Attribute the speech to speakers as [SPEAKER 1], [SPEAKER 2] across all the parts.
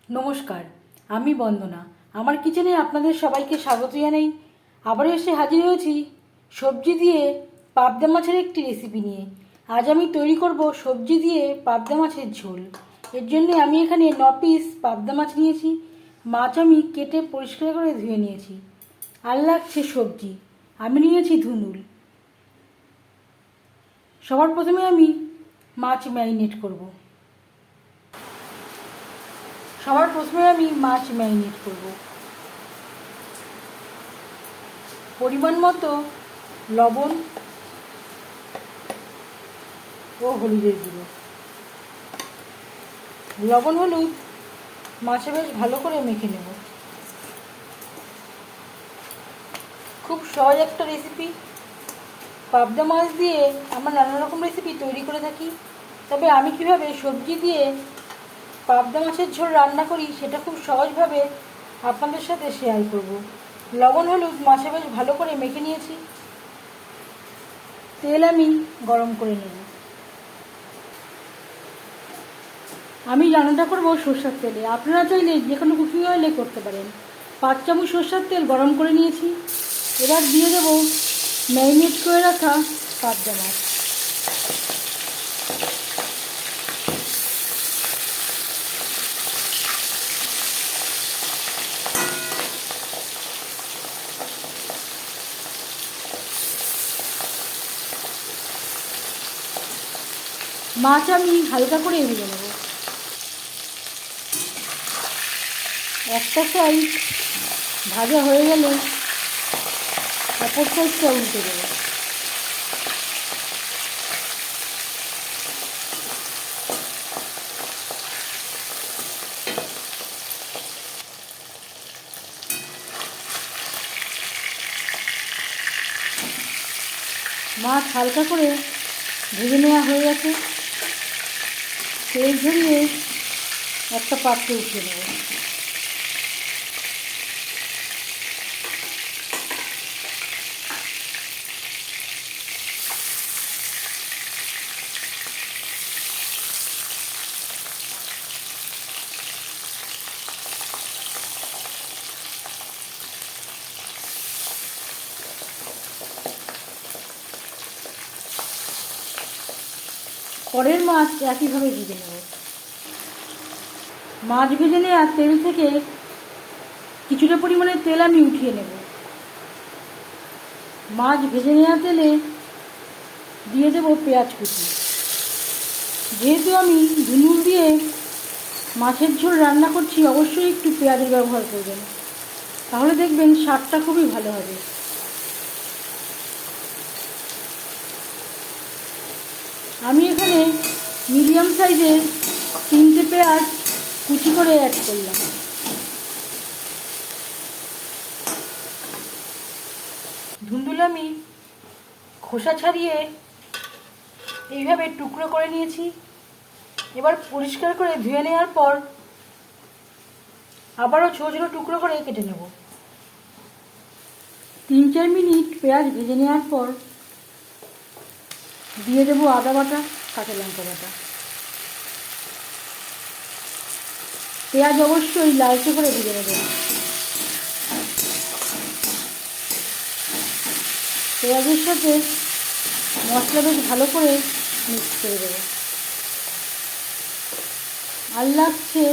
[SPEAKER 1] নমস্কার, আমি বন্দনা। আমার কিচেনে আপনাদের সবাইকে স্বাগত জানাই। আবারও এসে হাজির হয়েছি সবজি দিয়ে পাবদা মাছের একটি রেসিপি নিয়ে। আজ আমি তৈরি করব সবজি দিয়ে পাবদা মাছের ঝোল। এর জন্য আমি এখানে 9 পিস পাবদা মাছ নিয়েছি। মাছ আমি কেটে পরিষ্কার করে ধুয়ে নিয়েছি। আর লাগছে সবজি, আমি নিয়েছি ধুনুল। সবার প্রথমে আমি মাছ ম্যারিনেট করব। পরিমাণ মতো লবণ ও হলুদের গুঁড়ো। লবণ হলুদ মাছে বেশ ভালো করে মেখে নেব। খুব সহজ একটা রেসিপি। পাবদা মাছ দিয়ে আমরা নানা রকম রেসিপি তৈরি করে থাকি, তবে আমি কিভাবে সবজি দিয়ে পাবদা মাছের ঝোল রান্না করি সেটা খুব সহজভাবে আপনাদের সাথে শেয়ার করব। লবণ হলুদ মাছে বেশ ভালো করে মেখে নিয়েছি। তেল আমি গরম করে নেব। আমি রান্নাটা করব সরষের তেলে। আপনারা চাইলে যে কোনো কুকিং অয়েলে করতে পারেন। 5 চামচ সরষের তেল গরম করে নিয়েছি। এবার দিয়ে দেব ম্যারিনেট করে রাখা পাবদা মাছ। মাছ আমি হালকা করে ভেজে নেব। একটা সাইড ভাজা হয়ে গেলে অপর সাইডটা উল্টে দেব। মাছ হালকা করে ভেজে নেওয়া হয়ে গেছে। তেল ঝরিয়ে একটা পাত্রে উঠিয়ে নেব। পরের মাছ একইভাবে ভেজে নেব। মাছ ভেজে নেওয়া তেল থেকে কিছুটা পরিমাণে তেল আমি উঠিয়ে নেব। মাছ ভেজে নেওয়া তেলে দিয়ে দেব পেঁয়াজ কুচি। যেহেতু আমি ধুনুল দিয়ে মাছের ঝোল রান্না করছি, অবশ্যই একটু পেঁয়াজের ব্যবহার করবেন, তাহলে দেখবেন স্বাদটা খুবই ভালো হবে। আমি এখানে মিডিয়াম সাইজের 3টে পেঁয়াজ কুচি করে অ্যাড করলাম। ধুন্দুল আমি খোসা ছাড়িয়ে এইভাবে টুকরো করে নিয়েছি। এবার পরিষ্কার করে ধুয়ে নেওয়ার পর আবারও ছোটো ছোটো টুকরো করে কেটে নেব। 3-4 মিনিট পেঁয়াজ ভেজে নেওয়ার পর দিয়ে দেবো আদা বাটা, কাঁচা লঙ্কা বাটা। পেঁয়াজ অবশ্যই লালচে করে ভেজে নেবেন। পেঁয়াজের সাথে মশলা বেশ ভালো করে মিক্স করে দেবো। আর লাগছে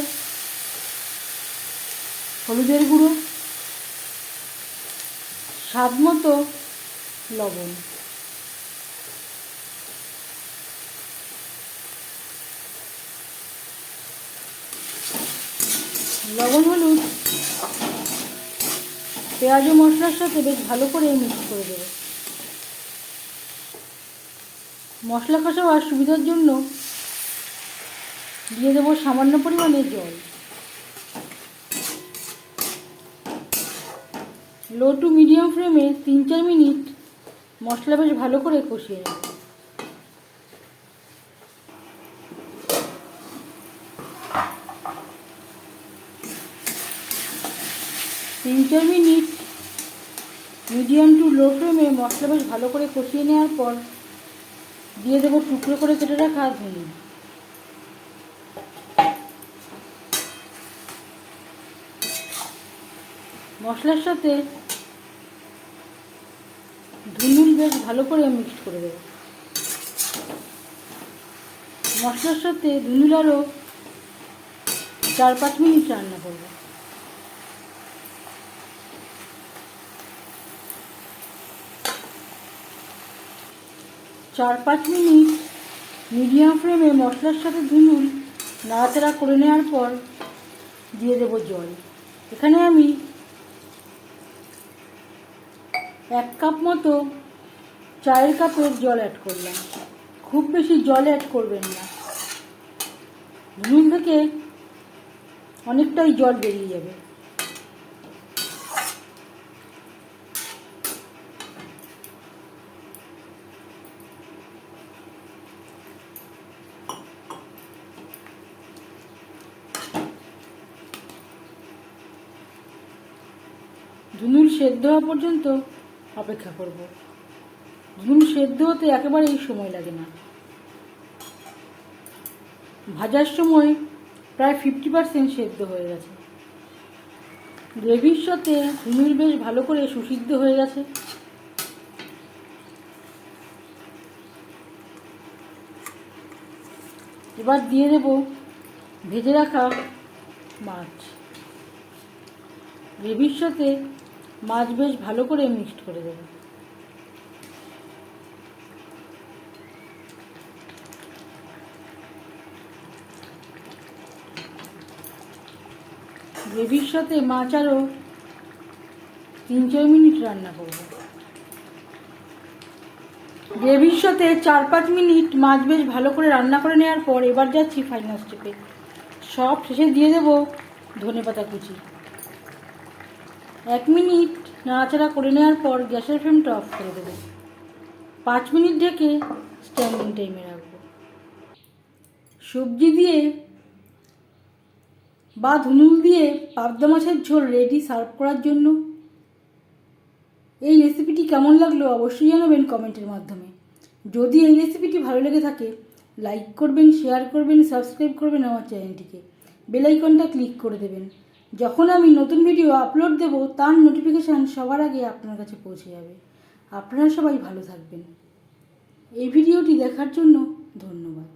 [SPEAKER 1] হলুদের গুঁড়ো, স্বাদ মতো লবণ। লবণ হলুদ পেঁয়াজ ও মশলার সাথে বেশ ভালো করে মিক্স করে দেবো। মশলা কষাবার সুবিধার জন্য দিয়ে দেবো সামান্য পরিমাণে জল। লো টু মিডিয়াম ফ্লেমে 3-4 মিনিট মশলা বেশ ভালো করে কষিয়ে নেব। 3-4 মিনিট মিডিয়াম টু লো ফ্লেমে মশলা বেশ ভালো করে কষিয়ে নেওয়ার পর দিয়ে দেবো টুকরো করে কেটে রাখা ধুনুল। মশলার সাথে ধুনুল বেশ ভালো করে মিক্সড করে দেব। মশলার সাথে ধুনুল আরও 4-5 মিনিট রান্না করব। চার পাঁচ মিনিট মিডিয়াম ফ্লেমে মশলার সাথে ধুনুল নাড়াচাড়া করে নেওয়ার পর দিয়ে দেব জল। এখানে আমি 1 কাপ মতো চায়ের কাপের জল অ্যাড করলাম। খুব বেশি জল অ্যাড করবেন না, ধুনুল থেকে অনেকটাই জল বেরিয়ে যাবে। ধুনুল সেদ্ধ হওয়া পর্যন্ত অপেক্ষা করব। ধুনুল সেদ্ধ হতে একেবারেই সময় লাগে না। ভাজার সময় প্রায় 50% সেদ্ধ হয়ে গেছে। গ্রেভির সাথে ধুনুল বেশ ভালো করে সুসিদ্ধ হয়ে গেছে। এবার দিয়ে দেব ভেজে রাখা মাছ। গ্রেভির সাথে মাছ বেশ ভালো করে মিক্সড করে দেব। গ্রেভির সাথে মাছ আরও 3-4 মিনিট রান্না করব। গ্রেভির সাথে 4-5 মিনিট মাছ বেশ ভালো করে রান্না করে নেওয়ার পর এবার যাচ্ছি ফাইনাল স্টেপে। সব শেষে দিয়ে দেব ধনেপাতা কুচি। 1 মিনিট নাড়াচাড়া করে নেওয়ার পর গ্যাসের ফ্লেমটা অফ করে দেব। 5 মিনিট ঢেকে স্ট্যান্ডিং টাইমে রাখবো। সবজি দিয়ে বা ধুনুল দিয়ে পাবদা মাছের ঝোল রেডি সার্ভ করার জন্য। এই রেসিপিটি কেমন লাগলো অবশ্যই জানাবেন কমেন্টের মাধ্যমে। যদি এই রেসিপিটি ভালো লেগে থাকে লাইক করবেন, শেয়ার করবেন, সাবস্ক্রাইব করবেন আমার চ্যানেলটিকে। বেল আইকনটা ক্লিক করে দেবেন। যখন আমি নতুন ভিডিও আপলোড দেব তার নোটিফিকেশান সবার আগে আপনার কাছে পৌঁছে যাবে। আপনারা সবাই ভালো থাকবেন। এই ভিডিওটি দেখার জন্য ধন্যবাদ।